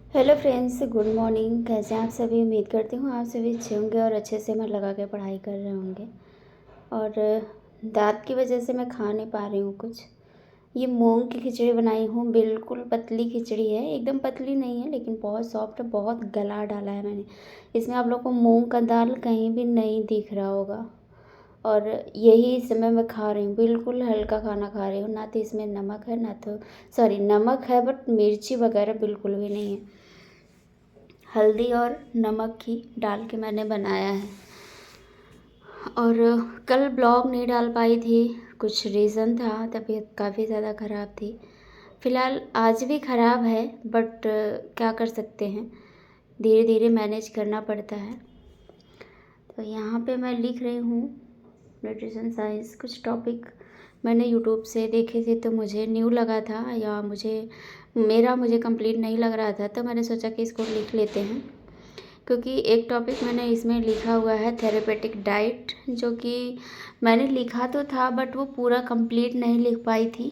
Hello friends, good morning. कैसे हैं आप सभी? उम्मीद करती हूँ आप सभी अच्छे होंगे और अच्छे से मन लगा के पढ़ाई कर रहे होंगे। और दाँत की वजह से मैं खा नहीं पा रही हूँ कुछ। ये मूंग की खिचड़ी बनाई हूँ, बिल्कुल पतली खिचड़ी है, एकदम पतली नहीं है लेकिन बहुत सॉफ्ट है। बहुत गला डाला है मैंने इसमें। आप लोग को मूंग का दाल कहीं भी नहीं दिख रहा होगा। और यही इस समय मैं खा रही हूँ, बिल्कुल हल्का खाना खा रही हूँ। ना तो इसमें नमक है, ना तो सॉरी नमक है बट मिर्ची वगैरह बिल्कुल भी नहीं है। हल्दी और नमक ही डाल के मैंने बनाया है। और कल ब्लॉग नहीं डाल पाई थी, कुछ रीज़न था, तबीयत काफ़ी ज़्यादा ख़राब थी। फ़िलहाल आज भी ख़राब है बट क्या कर सकते हैं, धीरे धीरे मैनेज करना पड़ता है। तो यहाँ पे मैं लिख रही हूँ न्यूट्रिशन साइंस। कुछ टॉपिक मैंने यूट्यूब से देखे थे तो मुझे न्यू लगा था, या मुझे कंप्लीट नहीं लग रहा था, तो मैंने सोचा कि इसको लिख लेते हैं। क्योंकि एक टॉपिक मैंने इसमें लिखा हुआ है थेरेपेटिक डाइट, जो कि मैंने लिखा तो था बट वो पूरा कंप्लीट नहीं लिख पाई थी।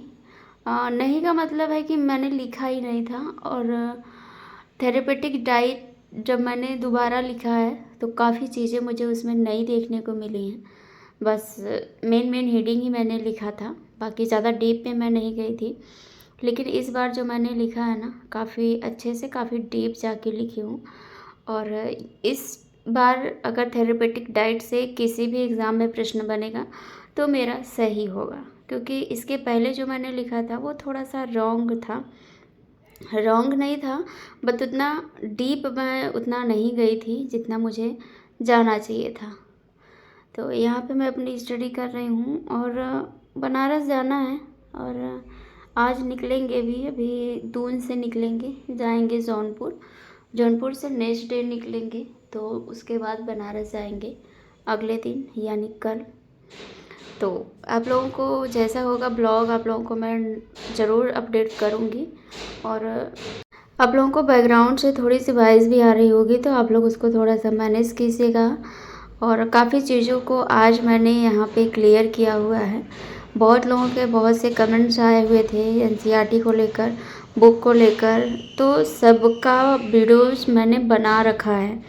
नहीं का मतलब है कि मैंने लिखा ही नहीं था। और थेरेपेटिक डाइट जब मैंने दोबारा लिखा है तो काफ़ी चीज़ें मुझे उसमें नई देखने को मिली हैं। बस मेन हेडिंग ही मैंने लिखा था, बाकी ज़्यादा डीप में मैं नहीं गई थी। लेकिन इस बार जो मैंने लिखा है ना, काफ़ी अच्छे से, काफ़ी डीप जाके लिखी हूँ। और इस बार अगर थेरेपेटिक डाइट से किसी भी एग्ज़ाम में प्रश्न बनेगा तो मेरा सही होगा, क्योंकि इसके पहले जो मैंने लिखा था वो थोड़ा सा रॉन्ग था। रॉन्ग नहीं था बट उतना डीप मैं उतना नहीं गई थी जितना मुझे जाना चाहिए था। तो यहाँ पे मैं अपनी स्टडी कर रही हूँ और बनारस जाना है। और आज निकलेंगे भी, अभी दून से निकलेंगे, जाएंगे जौनपुर। जौनपुर से नेक्स्ट डे निकलेंगे तो उसके बाद बनारस जाएंगे अगले दिन यानी कल। तो आप लोगों को जैसा होगा ब्लॉग आप लोगों को मैं ज़रूर अपडेट करूँगी। और आप लोगों को बैकग्राउंड से थोड़ी सी वॉइस भी आ रही होगी तो आप लोग उसको थोड़ा सा मैनेज कीजिएगा। और काफ़ी चीज़ों को आज मैंने यहाँ पे क्लियर किया हुआ है। बहुत लोगों के बहुत से कमेंट्स आए हुए थे एनसीईआरटी को लेकर, बुक को लेकर, तो सबका वीडियोस मैंने बना रखा है।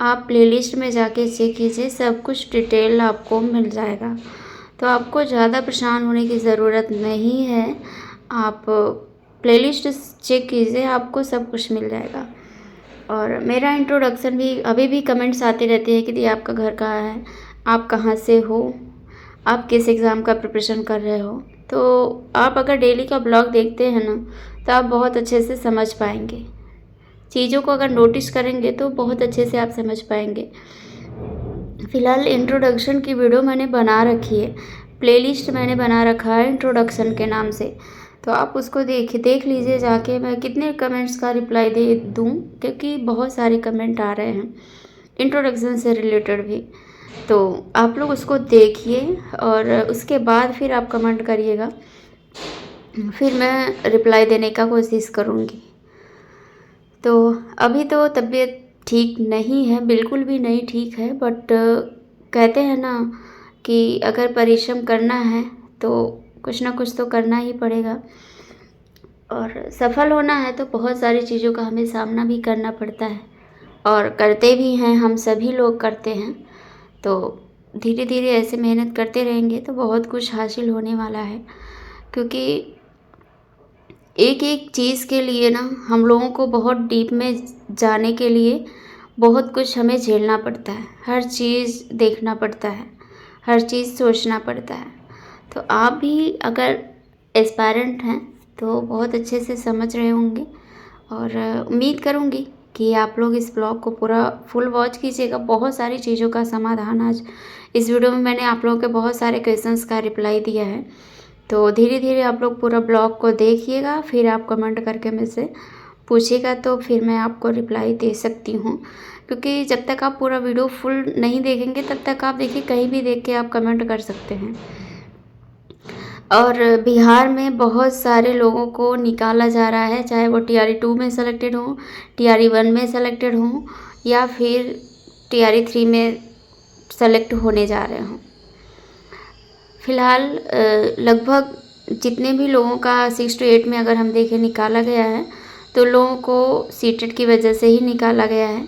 आप प्लेलिस्ट में जाके चेक कीजिए, सब कुछ डिटेल आपको मिल जाएगा। तो आपको ज़्यादा परेशान होने की ज़रूरत नहीं है। आप प्लेलिस्ट चेक कीजिए, आपको सब कुछ मिल जाएगा। और मेरा इंट्रोडक्शन भी, अभी भी कमेंट्स आते रहते हैं कि दी आपका घर कहाँ है, आप कहाँ से हो, आप किस एग्ज़ाम का प्रिपरेशन कर रहे हो। तो आप अगर डेली का ब्लॉग देखते हैं ना तो आप बहुत अच्छे से समझ पाएंगे चीज़ों को। अगर नोटिस करेंगे तो बहुत अच्छे से आप समझ पाएंगे। फ़िलहाल इंट्रोडक्शन की वीडियो मैंने बना रखी है, प्लेलिस्ट मैंने बना रखा है इंट्रोडक्शन के नाम से। तो आप उसको देख लीजिए जाके। मैं कितने कमेंट्स का रिप्लाई दे दूँ, क्योंकि बहुत सारे कमेंट आ रहे हैं इंट्रोडक्शन से रिलेटेड भी। तो आप लोग उसको देखिए और उसके बाद फिर आप कमेंट करिएगा, फिर मैं रिप्लाई देने का कोशिश करूँगी। तो अभी तो तबीयत ठीक नहीं है, बिल्कुल भी नहीं ठीक है, बट कहते हैं ना कि अगर परिश्रम करना है तो कुछ ना कुछ तो करना ही पड़ेगा। और सफल होना है तो बहुत सारी चीज़ों का हमें सामना भी करना पड़ता है, और करते भी हैं, हम सभी लोग करते हैं। तो धीरे धीरे ऐसे मेहनत करते रहेंगे तो बहुत कुछ हासिल होने वाला है। क्योंकि एक एक चीज़ के लिए ना हम लोगों को बहुत डीप में जाने के लिए बहुत कुछ हमें झेलना पड़ता है, हर चीज़ देखना पड़ता है, हर चीज़ सोचना पड़ता है। तो आप भी अगर एस्पायरेंट हैं तो बहुत अच्छे से समझ रहे होंगे। और उम्मीद करूँगी कि आप लोग इस ब्लॉग को पूरा फुल वॉच कीजिएगा। बहुत सारी चीज़ों का समाधान आज इस वीडियो में मैंने आप लोगों के बहुत सारे क्वेश्चंस का रिप्लाई दिया है। तो धीरे धीरे आप लोग पूरा ब्लॉग को देखिएगा, फिर आप कमेंट करके मेरे से पूछिएगा तो फिर मैं आपको रिप्लाई दे सकती हूँ। क्योंकि जब तक आप पूरा वीडियो फुल नहीं देखेंगे तब तक आप देखिए कहीं भी देख के आप कमेंट कर सकते हैं। और बिहार में बहुत सारे लोगों को निकाला जा रहा है, चाहे वो TRE 2 में सेलेक्टेड हो, TRE 1 में सेलेक्टेड हो, या फिर TRE 3 में सेलेक्ट होने जा रहे हों। फ़िलहाल लगभग जितने भी लोगों का 6 to 8 में अगर हम देखें निकाला गया है तो लोगों को सीटेट की वजह से ही निकाला गया है।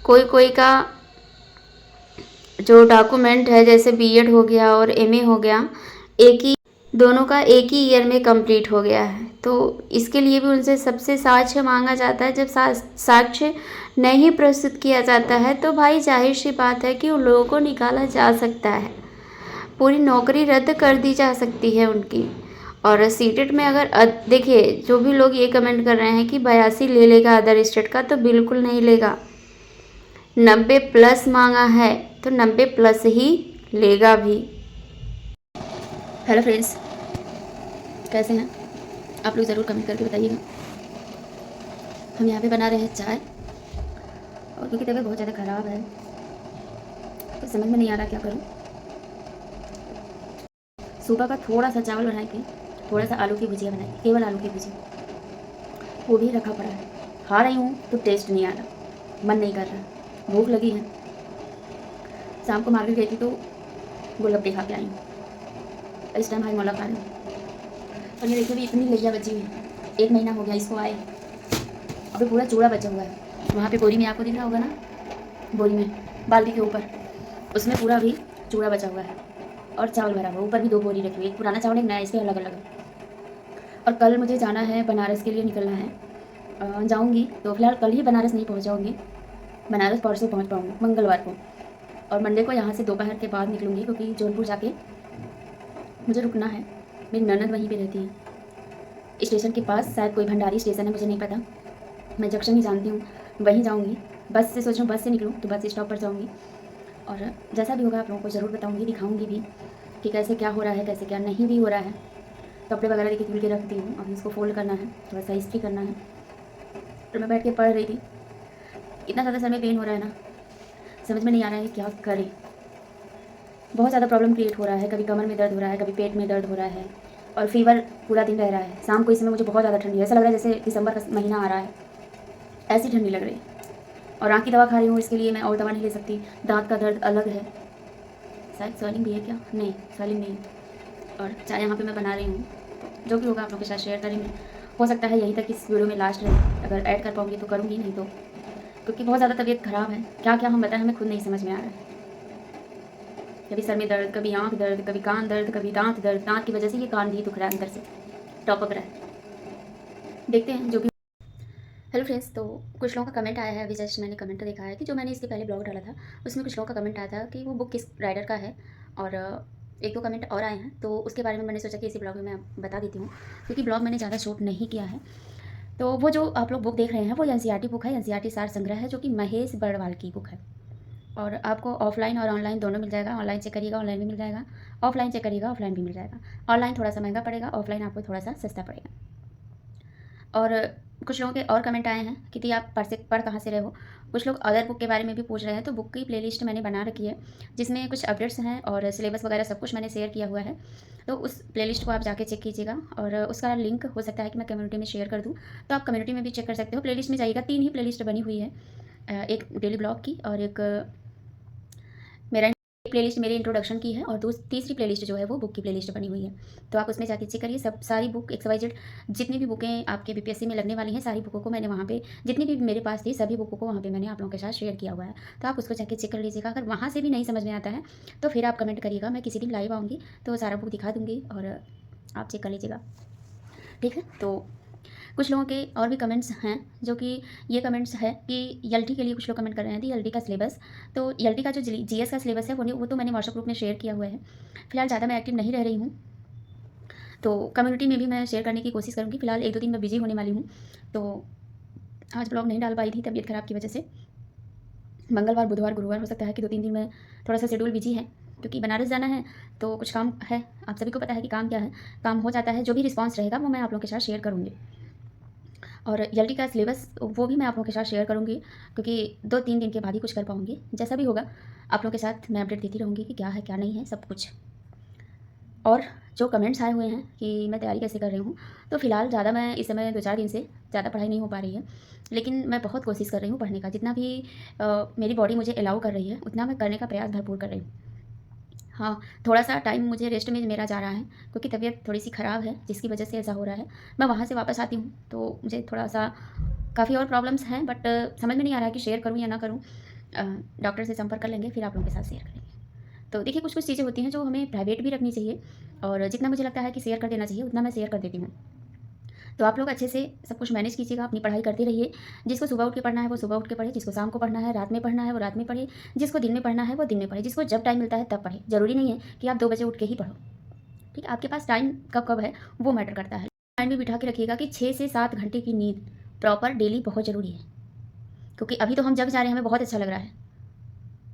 कोई कोई का जो डॉक्यूमेंट है, जैसे बीएड हो गया और एमए हो गया, दोनों का एक ही ईयर में कंप्लीट हो गया है। तो इसके लिए भी उनसे सबसे साक्ष्य मांगा जाता है। जब साक्ष्य नहीं प्रस्तुत किया जाता है तो भाई जाहिर सी बात है कि उन लोगों को निकाला जा सकता है, पूरी नौकरी रद्द कर दी जा सकती है उनकी। और सीटेट में अगर देखिए, जो भी लोग ये कमेंट कर रहे हैं कि 82 ले लेगा अदर स्टेट का, तो बिल्कुल नहीं लेगा। 90 प्लस मांगा है तो 90 प्लस ही लेगा भी। हेलो फ्रेंड्स, कैसे हैं आप लोग? ज़रूर कमेंट करके बताइएगा। हम यहाँ पे बना रहे हैं चाय, और क्योंकि तबीयत बहुत ज़्यादा ख़राब है तो समझ में नहीं आ रहा क्या करूँ। सुबह का थोड़ा सा चावल बनाए के, थोड़ा सा आलू की भुजिया बनाई, केवल आलू की भुजिया, वो भी रखा पड़ा है। खा रही हूँ तो टेस्ट नहीं आ रहा, मन नहीं कर रहा, भूख लगी है। शाम को मार्केट गई थी तो गोलगप्पे खा के आई हूँ। इस टाइम हाई मोला खा रही हूँ। और ये देखिए, भी इतनी लैया बची हुई है, 1 महीना हो गया इसको आए, अभी पूरा चूड़ा बचा हुआ है। वहाँ पे बोरी में आपको दिख रहा होगा ना, बोरी में बाल्टी के ऊपर, उसमें पूरा भी चूड़ा बचा हुआ है और चावल भरा हुआ। ऊपर भी 2 बोरी रखी हुई, एक पुराना चावल, एक नया, इसके अलग अलग है। और कल मुझे जाना है बनारस के लिए, निकलना है। जाऊँगी तो फिलहाल कल ही बनारस नहीं पहुँच जाऊँगी, बनारस परसों पहुँच पाऊँगी, मंगलवार को। और मंडे को यहाँ से दोपहर के बाद निकलूँगी, क्योंकि जौनपुर जाके मुझे रुकना है। मेरी ननद वहीं पे रहती है, स्टेशन के पास, शायद कोई भंडारी स्टेशन है, मुझे नहीं पता। मैं जंक्शन ही जानती हूँ, वहीं जाऊँगी। बस से सोच रही हूँ, बस से निकलूँ तो बस स्टॉप पर जाऊँगी। और जैसा भी होगा आप लोगों को ज़रूर बताऊँगी, दिखाऊँगी भी कि कैसे क्या हो रहा है, कैसे क्या नहीं भी हो रहा है। कपड़े वगैरह देखिए धुल के रखती हूँ, अभी इसको फोल्ड करना है, थोड़ा सा इस्त्री करना है। तो मैं बैठ के पढ़ रही थी, इतना ज़्यादा सर में पेन हो रहा है ना, समझ में नहीं आ रहा है क्या करें। बहुत ज़्यादा प्रॉब्लम क्रिएट हो रहा है, कभी कमर में दर्द हो रहा है, कभी पेट में दर्द हो रहा है, और फीवर पूरा दिन रह रहा है। शाम को इस समय मुझे बहुत ज़्यादा ठंडी है, ऐसा लग रहा है जैसे दिसंबर का महीना आ रहा है, ऐसी ठंडी लग रही है। और आँख की दवा खा रही हूँ, इसके लिए मैं और दवा नहीं ले सकती। दांत का दर्द अलग है, शायद स्वेलिंग भी है क्या, नहीं स्वेलिंग नहीं। और चाय यहाँ पे मैं बना रही हूँ, जो भी होगा आप लोगों के साथ शेयर करेंगे। हो सकता है यहीं तक इस वीडियो में लास्ट रहे, अगर ऐड कर पाऊँगी तो करूँगी, नहीं तो, क्योंकि बहुत ज़्यादा तबीयत ख़राब है। क्या क्या हम बताएं, हमें खुद नहीं समझ में आ रहा है। कभी सर में दर्द, कभी आँख दर्द, कभी कान दर्द, कभी दांत दर्द। दांत की वजह से ये कान भी दुख रहा है, अंदर से टॉपक रहा है। देखते हैं जो भी। हेलो फ्रेंड्स, तो कुछ लोगों का कमेंट आया है, अभी जस्ट मैंने कमेंट देखा है कि जो मैंने इसके पहले ब्लॉग डाला था उसमें कुछ लोगों का कमेंट आया था कि वो बुक किस राइटर का है। और 1-2 कमेंट और आए हैं, तो उसके बारे में मैंने सोचा कि इसी ब्लॉग में मैं बता देती हूँ, क्योंकि ब्लॉग मैंने ज़्यादा शूट नहीं किया है। तो वो जो आप लोग बुक देख रहे हैं वो एनसीईआरटी बुक है, एनसीईआरटी सार संग्रह है, जो कि महेश बर्णवाल की बुक है। और आपको ऑफलाइन और ऑनलाइन दोनों मिल जाएगा। ऑनलाइन चेक करिएगा, ऑनलाइन भी मिल जाएगा। ऑफलाइन चेक करिएगा, ऑफलाइन भी मिल जाएगा। ऑनलाइन थोड़ा सा महंगा पड़ेगा, ऑफलाइन आपको थोड़ा सा सस्ता पड़ेगा। और कुछ लोगों के और कमेंट आए हैं कि आप पढ़ कहाँ से रहे हो। कुछ लोग अदर बुक के बारे में भी पूछ रहे हैं, तो बुक की प्लेलिस्ट मैंने बना रखी है, जिसमें कुछ अपडेट्स हैं और सिलेबस वगैरह सब कुछ मैंने शेयर किया हुआ है। तो उस प्लेलिस्ट को आप जाके चेक कीजिएगा, और उसका लिंक हो सकता है कि मैं कम्युनिटी में शेयर कर दूँ, तो आप कम्युनिटी में भी चेक कर सकते हो। प्लेलिस्ट में जाइएगा, 3 ही प्लेलिस्ट बनी हुई है, एक डेली ब्लॉग की, और एक मेरा प्लेलिस्ट मेरे इंट्रोडक्शन की है, और तीसरी प्लेलिस्ट जो है वो बुक की प्लेलिस्ट बनी हुई है। तो आप उसमें जाके चेक करिए। सब सारी बुक XYZ जितनी भी बुकें आपके बीपीएससी में लगने वाली हैं, सारी बुकों को मैंने वहाँ पे, जितनी भी मेरे पास थी सभी बुकों को वहाँ पे मैंने आप लोगों के साथ शेयर किया हुआ है। तो आप उसको जाके चेक कर लीजिएगा। अगर वहाँ से भी नहीं समझ में आता है तो फिर आप कमेंट करिएगा, मैं किसी दिन लाइव आऊँगी तो सारा बुक दिखा दूँगी और आप चेक कर लीजिएगा, ठीक है। तो कुछ लोगों के और भी कमेंट्स हैं, जो कि ये कमेंट्स है कि एलटी के लिए कुछ लोग कमेंट कर रहे हैं, एलटी का सिलेबस। तो एलटी का जो जीएस का सिलेबस है वो तो मैंने व्हाट्सएप ग्रुप में शेयर किया हुआ है। फिलहाल ज़्यादा मैं एक्टिव नहीं रह रही हूँ, तो कम्युनिटी में भी मैं शेयर करने की कोशिश करूँगी। फिलहाल 1-2 दिन मैं बिजी होने वाली हूँ, तो आज ब्लॉग नहीं डाल पाई थी तबीयत ख़राब की वजह से। मंगलवार, बुधवार, गुरुवार हो सकता है कि 2-3 दिन में थोड़ा सा शेड्यूल बिजी है, क्योंकि बनारस जाना है तो कुछ काम है। आप सभी को पता है कि काम क्या है, काम हो जाता है। जो भी रिस्पॉन्स रहेगा वो मैं आप लोगों के साथ शेयर करूँगी। और एलटी का सिलेबस वो भी मैं आप लोगों के साथ शेयर करूँगी, क्योंकि 2-3 दिन के बाद ही कुछ कर पाऊँगी। जैसा भी होगा आप लोगों के साथ मैं अपडेट देती रहूँगी कि क्या है क्या नहीं है सब कुछ। और जो कमेंट्स आए हुए हैं कि मैं तैयारी कैसे कर रही हूँ, तो फिलहाल ज़्यादा मैं इस समय 2-4 दिन से ज़्यादा पढ़ाई नहीं हो पा रही है, लेकिन मैं बहुत कोशिश कर रही हूँ पढ़ने का। जितना भी मेरी बॉडी मुझे अलाउ कर रही है उतना मैं करने का प्रयास भरपूर कर रही हूँ। हाँ, थोड़ा-सा टाइम मुझे रेस्ट में मेरा जा रहा है क्योंकि तबीयत थोड़ी-सी ख़राब है जिसकी वजह से ऐसा हो रहा है। मैं वहाँ से वापस आती हूँ तो मुझे थोड़ा-सा काफ़ी और प्रॉब्लम्स हैं, बट समझ में नहीं आ रहा है कि शेयर करूँ या ना करूँ। अ, डॉक्टर से संपर्क कर लेंगे, फिर आप लोगों के साथ शेयर करेंगे। तो देखिए, कुछ-कुछ चीज़ें होती हैं जो हमें प्राइवेट भी रखनी चाहिए, और जितना मुझे लगता है कि शेयर कर देना चाहिए उतना मैं शेयर कर देती हूँ। तो आप लोग अच्छे से सब कुछ मैनेज कीजिएगा, अपनी पढ़ाई करते रहिए। जिसको सुबह उठ के पढ़ना है वो सुबह उठ के पढ़े, जिसको शाम को पढ़ना है, रात में पढ़ना है वो रात में पढ़े, जिसको दिन में पढ़ना है वो दिन में पढ़े, जिसको जब टाइम मिलता है तब पढ़े। ज़रूरी नहीं है कि आप 2 बजे उठ के ही पढ़ो। ठीक है? आपके पास टाइम कब-कब है वो मैटर करता है। माइंड में बिठा के रखिएगा कि 6 से 7 घंटे की नींद प्रॉपर डेली बहुत ज़रूरी है। क्योंकि अभी तो हम जग जा रहे हैं, हमें बहुत अच्छा लग रहा है।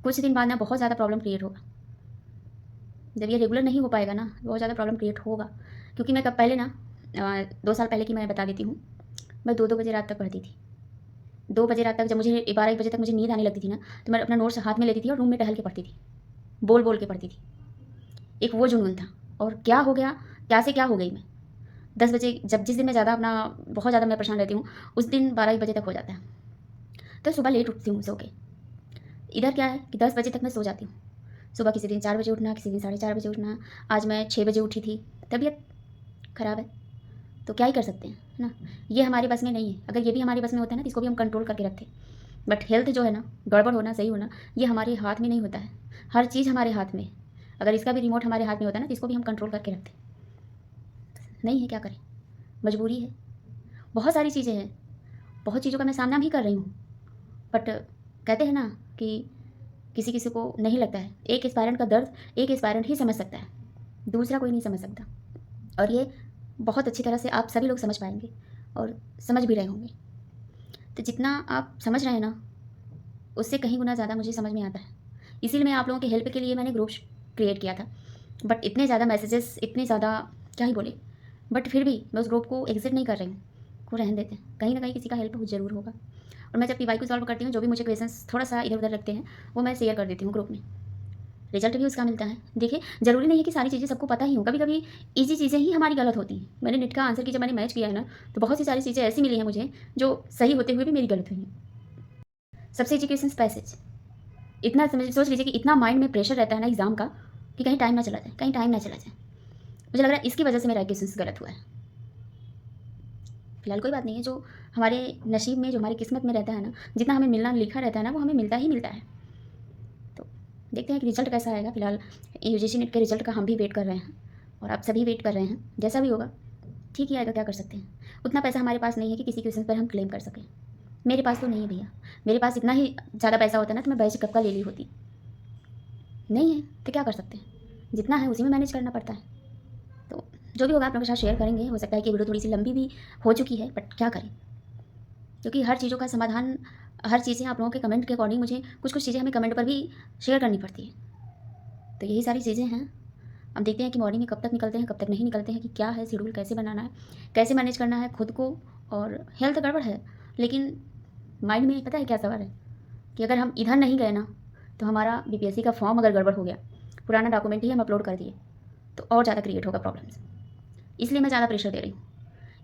कुछ दिन बाद ना बहुत ज़्यादा प्रॉब्लम क्रिएट होगा। जब ये रेगुलर नहीं हो पाएगा ना, बहुत ज़्यादा प्रॉब्लम क्रिएट होगा। क्योंकि मैं कब पहले ना 2 साल पहले की मैं बता देती हूँ, मैं 2-2 बजे रात तक पढ़ती थी। 2 बजे रात तक, जब मुझे 12-1 बजे तक मुझे नींद आने लगती थी ना, तो मैं अपना नोट्स हाथ में लेती थी और रूम में टहल के पढ़ती थी। बोल-बोल के पढ़ती थी। एक वो जुनून था, और क्या हो गया, क्या से क्या हो गई मैं। 10 बजे, जब जिस दिन मैं ज़्यादा अपना बहुत ज़्यादा मैं परेशान रहती हूँ, उस दिन 12-1 बजे तक हो जाता है। तो सुबह लेट उठती हूँ सो के। इधर क्या है कि 10 बजे तक मैं सो जाती हूँ। सुबह किसी दिन 4 बजे उठना, किसी दिन 4:30 बजे उठना। आज मैं 6 बजे उठी थी। तबीयत ख़राब है, तो क्या ही कर सकते हैं, है ना? ये हमारे बस में नहीं है। अगर ये भी हमारे बस में होता है ना, तो इसको भी हम कंट्रोल करके रखते। बट हेल्थ जो है ना, गड़बड़ होना, सही होना, ये हमारे हाथ में नहीं होता है। हर चीज़ हमारे हाथ में है। अगर इसका भी रिमोट हमारे हाथ में होता है ना, तो इसको भी हम कंट्रोल करके रखते। नहीं है, क्या करें? मजबूरी है। बहुत सारी चीज़ें हैं, बहुत चीज़ों का मैं सामना भी कर रही हूँ। बट कहते हैं ना कि किसी-किसी को नहीं लगता है। एक एस्पायरेंट का दर्द एक एस्पायरेंट ही समझ सकता है, दूसरा कोई नहीं समझ सकता। और ये बहुत अच्छी तरह से आप सभी लोग समझ पाएँगे, और समझ भी रहे होंगे। तो जितना आप समझ रहे हैं ना, उससे कहीं गुना ज़्यादा मुझे समझ में आता है। इसीलिए मैं आप लोगों की हेल्प के लिए मैंने ग्रुप क्रिएट किया था। बट इतने ज़्यादा मैसेजेस, इतने ज़्यादा क्या ही बोले, बट फिर भी मैं उस ग्रुप को एग्ज़िट नहीं कर रही हूँ, को रहने देते हैं। कहीं न कहीं किसी का हेल्प ज़रूर होगा। और मैं जब पीवाई को सॉल्व करती हूँ, जो भी मुझे क्वेश्चंस थोड़ा-सा इधर-उधर लगते हैं, वो मैं शेयर कर देती हूँ ग्रुप में। रिजल्ट भी उसका मिलता है। देखिए, ज़रूरी नहीं है कि सारी चीज़ें सबको पता ही हों, कभी-कभी ईज़ी चीज़ें ही हमारी गलत होती हैं। मैंने नेट का आंसर की जब मैंने मैच किया है ना, तो बहुत सी सारी चीज़ें ऐसी मिली हैं मुझे, जो सही होते हुए भी मेरी गलत हुई हैं। सबसे ईज़ी क्वेश्चंस पैसेज। इतना समझ सोच लीजिए कि इतना माइंड में प्रेशर रहता है ना एग्ज़ाम का, कि कहीं टाइम ना चला जाए, कहीं टाइम ना चला जाए। मुझे लग रहा है इसकी वजह से मेरा क्वेश्चंस गलत हुआ है। फिलहाल कोई बात नहीं है, जो हमारे नसीब में, जो हमारी किस्मत में रहता है ना, जितना हमें मिलना लिखा रहता है ना, वो हमें मिलता ही मिलता है। तो देखते हैं कि रिज़ल्ट कैसा आएगा। फिलहाल यूजीसी नेट के रिज़ल्ट का हम भी वेट कर रहे हैं, और आप सभी वेट कर रहे हैं। जैसा भी होगा ठीक ही आएगा, क्या कर सकते हैं। उतना पैसा हमारे पास नहीं है कि किसी क्वेश्चन पर हम क्लेम कर सकें। मेरे पास तो नहीं है भैया। मेरे पास इतना ही ज़्यादा पैसा होता ना, तो मैं बैच कब का ले ली होती। नहीं है तो क्या कर सकते हैं, जितना है उसी में मैनेज करना पड़ता है। तो जो भी होगा आप लोगों के साथ शेयर करेंगे। हो सकता है कि वीडियो थोड़ी सी लंबी भी हो चुकी है, बट क्या करें, क्योंकि हर चीज़ों का समाधान, हर चीज़ें आप लोगों के कमेंट के अकॉर्डिंग, मुझे कुछ-कुछ चीज़ें हमें कमेंट पर भी शेयर करनी पड़ती है। तो यही सारी चीज़ें हैं। अब देखते हैं कि मॉर्निंग में कब तक निकलते हैं, कब तक नहीं निकलते हैं, कि क्या है शेड्यूल, कैसे बनाना है, कैसे मैनेज करना है खुद को। और हेल्थ गड़बड़ है, लेकिन माइंड में पता है क्या सवाल है, कि अगर हम इधर नहीं गए ना, तो हमारा बीपीएससी का फॉर्म अगर गड़बड़ हो गया, पुराना डॉक्यूमेंट ही हम अपलोड कर दिए, तो और ज़्यादा क्रिएट होगा प्रॉब्लम्स। इसलिए मैं ज़्यादा प्रेशर दे रही हूँ।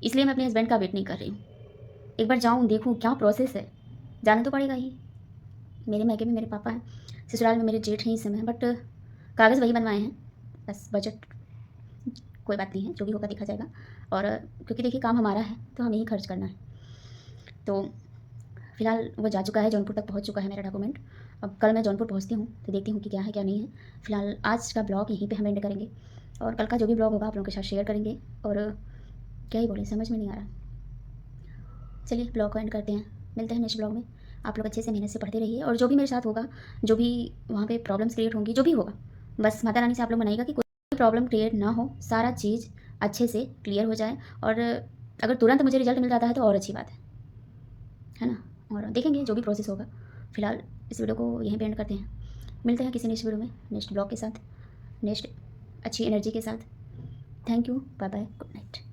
इसलिए मैं अपने हस्बैंड का वेट नहीं कर रही हूँ। एक बार जाऊँ, देखूँ क्या प्रोसेस है, जाना तो पड़ेगा ही। मेरे मायके में मेरे पापा हैं, ससुराल में मेरे जेठ हैं इस समय, बट कागज़ वही बनवाए हैं, बस बजट कोई बात नहीं है, जो भी होगा देखा जाएगा। और क्योंकि देखिए काम हमारा है, तो हमें ही खर्च करना है। तो फिलहाल वो जा चुका है, जौनपुर तक पहुंच चुका है मेरा डॉक्यूमेंट। अब कल मैं जौनपुर पहुंचती हूँ, तो देखती हूँ कि क्या है क्या नहीं है। फिलहाल आज का ब्लॉग यहीं पे हम एंड करेंगे, और कल का जो भी ब्लॉग होगा आप लोगों के साथ शेयर करेंगे। और क्या ही बोले, समझ में नहीं आ रहा। चलिए ब्लॉग को एंड करते हैं, मिलते हैं नेक्स्ट ब्लॉग में। आप लोग अच्छे से मेहनत से पढ़ते रहिए, और जो भी मेरे साथ होगा, जो भी वहाँ पे प्रॉब्लम्स क्रिएट होंगी, जो भी होगा, बस माता रानी से आप लोग मनाइएगा कि कोई प्रॉब्लम क्रिएट ना हो, सारा चीज़ अच्छे से क्लियर हो जाए। और अगर तुरंत मुझे रिजल्ट मिल जाता है तो और अच्छी बात है ना। और देखेंगे जो भी प्रोसेस होगा। फिलहाल इस वीडियो को यहीं पे एंड करते हैं, मिलते हैं किसी नेक्स्ट वीडियो में, नेक्स्ट ब्लॉग के साथ, नेक्स्ट अच्छी एनर्जी के साथ। Thank you, bye bye, good night.